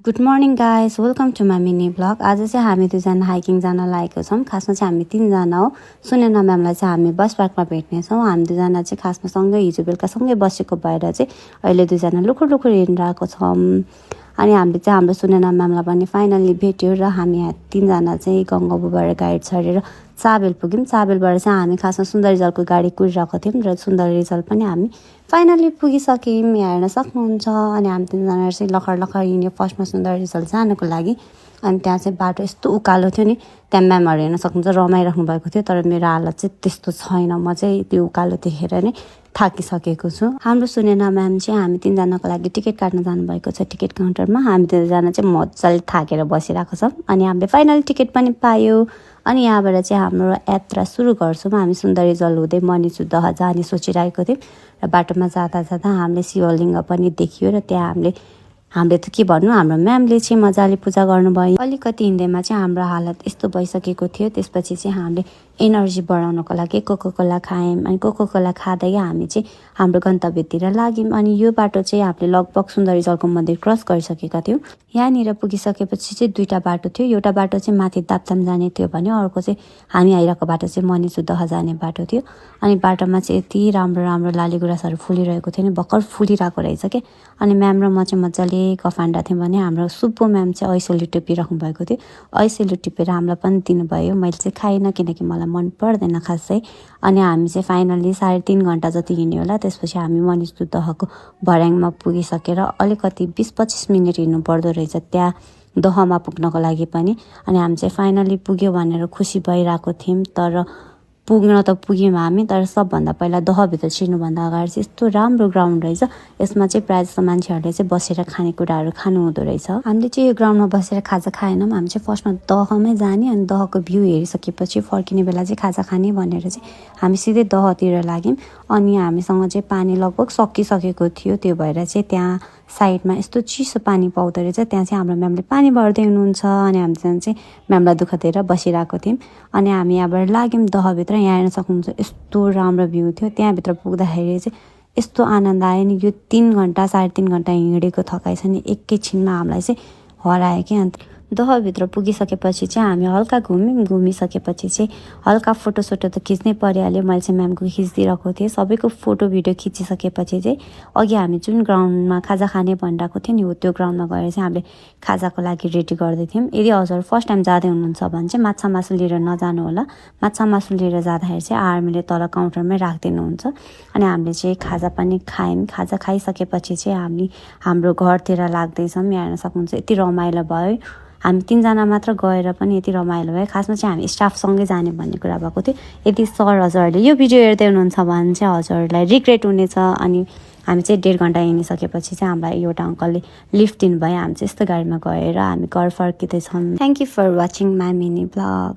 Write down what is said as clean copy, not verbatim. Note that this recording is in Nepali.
Good morning guys, welcome to my mini vlog. आज चाहिँ हामी दुईजना हाइकिङ जान लागेको छौँ। खासमा चाहिँ हामी तिनजना हो। सुनेना म्यामलाई चाहिँ हामी बस पार्कमा भेट्नेछौँ। हामी दुईजना चाहिँ खासमा सँगै हिजो बेलुका सँगै बसेको भएर चाहिँ अहिले दुईजना लुखुर लुखुर हिँडिरहेको छौँ। अनि हामीले चाहिँ हाम्रो सुनेना म्यामलाई पनि फाइनल्ली भेट्यो र हामी तिनजना चाहिँ गङ्गाबुबाट गाडी छरेर चाबेल पुग्यौँ। चाबेलबाट चाहिँ हामी खासमा सुन्दर रिजल्टको गाडी कुरिरहेको थियौँ र सुन्दर रिजल्ट पनि हामी फाइनल्ली पुगिसक्यौँ। यहाँ हेर्न सक्नुहुन्छ। अनि हामी तिनजना चाहिँ लखर लखर हिँड्यो फर्स्टमा सुन्दर रिजल्ट जानको लागि। अनि त्यहाँ चाहिँ बाटो यस्तो उकालो थियो नि, त्यहाँ म्यामहरू हेर्न सक्नुहुन्छ रमाइराख्नु भएको थियो। तर मेरो हालत चाहिँ त्यस्तो छैन, म चाहिँ त्यो उकालो देखेर नै थाकिसकेको छु। हाम्रो सुनेना म्याम चाहिँ हामी तिनजनाको लागि टिकट काट्न जानुभएको छ टिकट काउन्टरमा। हामी तिनजना चाहिँ मजाले थाकेर बसिरहेको छौँ। अनि हामीले फाइनल टिकट पनि पायो। अनि यहाँबाट चाहिँ हाम्रो यात्रा सुरु गर्छौँ। हामी सुन्दर रिजल्ट हुँदै मणिसुदह जाने सोचिरहेको थियौँ र बाटोमा जाँदा जाँदा हामीले शिवलिङ्ग पनि देखियो र त्यहाँ हामीले त के भन्नु, हाम्रो म्यामले चाहिँ मजाले पूजा गर्नुभयो। अलिकति हिँड्दैमा चाहिँ हाम्रो हालत यस्तो भइसकेको थियो। त्यसपछि चाहिँ हामीले एनर्जी बढाउनको लागि कोकोकोला खायौँ। अनि कोकोकोला खाँदै हामी चाहिँ हाम्रो गन्तव्यतिर लाग्यौँ। अनि यो बाटो चाहिँ हामीले लगभग सुन्दर रिजल्टको मन्दिर क्रस गरिसकेका थियौँ। यहाँनिर पुगिसकेपछि चाहिँ दुईवटा बाटो थियो। एउटा बाटो चाहिँ माथि दाप्ताम जाने थियो भने अर्को चाहिँ हामी आइरहेको बाटो चाहिँ मणिसुदह जाने बाटो थियो। अनि बाटोमा चाहिँ यति राम्रो राम्रो लालीगुँरासहरू फुलिरहेको थियो नि, भर्खर फुलिरहेको रहेछ क्या। अनि म्याम र म चाहिँ मजाले गफान्डा थियौँ भने हाम्रो सुब्बु म्याम चाहिँ ऐसेलु टिपिराख्नु भएको थियो। ऐसेलु टिपेर हामीलाई पनि दिनुभयो। मैले चाहिँ खाइनँ किनकि मलाई मन पर्दैन खासै। अनि हामी चाहिँ फाइनल्ली 3.5 घन्टा जति हिँड्यो होला। त्यसपछि हामी मणिसुदहको भर्याङमा पुगिसकेर अलिकति 20-25 मिनट हिँड्नु पर्दो रहेछ त्यहाँ दहमा पुग्नको लागि पनि। अनि हामी चाहिँ फाइनल्ली पुग्यो भनेर खुसी भइरहेको थियौँ। तर पुग्न त पुग्यौँ हामी, तर सबभन्दा पहिला दहभित्र छिर्नुभन्दा अगाडि चाहिँ यस्तो राम्रो ग्राउन्ड रहेछ। यसमा चाहिँ प्रायः जस्तो मान्छेहरूले चाहिँ बसेर खानेकुराहरू खानु हुँदो रहेछ। हामीले चाहिँ यो ग्राउन्डमा बसेर खाजा खाएनौँ। हामी चाहिँ फर्स्टमा दहमै जाने अनि दहको भ्यू हेरिसकेपछि फर्किने बेला चाहिँ खाजा खाने भनेर चाहिँ हामी सिधै दहतिर लाग्यौँ। अनि हामीसँग चाहिँ पानी लगभग सकिसकेको थियो। त्यो भएर चाहिँ त्यहाँ साइडमा यस्तो चिसो पानी पाउँदो रहेछ। त्यहाँ चाहिँ हाम्रो म्यामले पानी भर्दै हुनुहुन्छ। अनि हामीसँग चाहिँ म्यामलाई दुःख दिएर बसिरहेको थियौँ। अनि हामी यहाँबाट लाग्यौँ दहभित्र। यहाँ हेर्न सक्नुहुन्छ यस्तो राम्रो भ्यू थियो। त्यहाँभित्र पुग्दाखेरि चाहिँ यस्तो आनन्द आयो नि। यो 3 घन्टा 3.5 घन्टा हिँडेको थकाइ छ नि एकैछिनमा हामीलाई चाहिँ हरायो कि। अन्त दहभित्र पुगिसकेपछि चाहिँ हामी हल्का घुमिसकेपछि चाहिँ हल्का फोटोसोटो त खिच्नै परिहाल्यो। मैले चाहिँ म्यामको खिचिदिरहेको थिएँ। सबैको फोटो भिडियो खिचिसकेपछि चाहिँ अघि हामी जुन ग्राउन्डमा खाजा खाने भनिरहेको थियो नि, हो त्यो ग्राउन्डमा गएर चाहिँ हामीले खाजाको लागि रेडी गर्दै थियौँ। यदि हजुर फर्स्ट टाइम जाँदै हुनुहुन्छ भने चाहिँ माछा मासु लिएर नजानु होला। माछा मासु लिएर जाँदाखेरि चाहिँ आर्मीले तल काउन्टरमै राखिदिनुहुन्छ। अनि हामीले चाहिँ खाजा पनि खायौँ। खाजा खाइसकेपछि चाहिँ हामी हाम्रो घरतिर लाग्दैछौँ। यहाँ हेर्न सक्नुहुन्छ यति रमाइलो भयो। हामी तिनजना मात्र गएर पनि यति रमाइलो भयो। खासमा चाहिँ हामी स्टाफसँगै जाने भन्ने कुरा भएको थियो। यदि सर हजुरहरूले यो भिडियो हेर्दै हुनुहुन्छ भने चाहिँ हजुरहरूलाई रिग्रेट हुनेछ। अनि हामी चाहिँ 1.5 घन्टा हिँडिसकेपछि चाहिँ हामीलाई एउटा अङ्कलले लिफ्ट दिनुभयो। हामी चाहिँ यस्तो गाडीमा गएर हामी घर फर्किँदैछौँ। Thank you for watching my mini blog.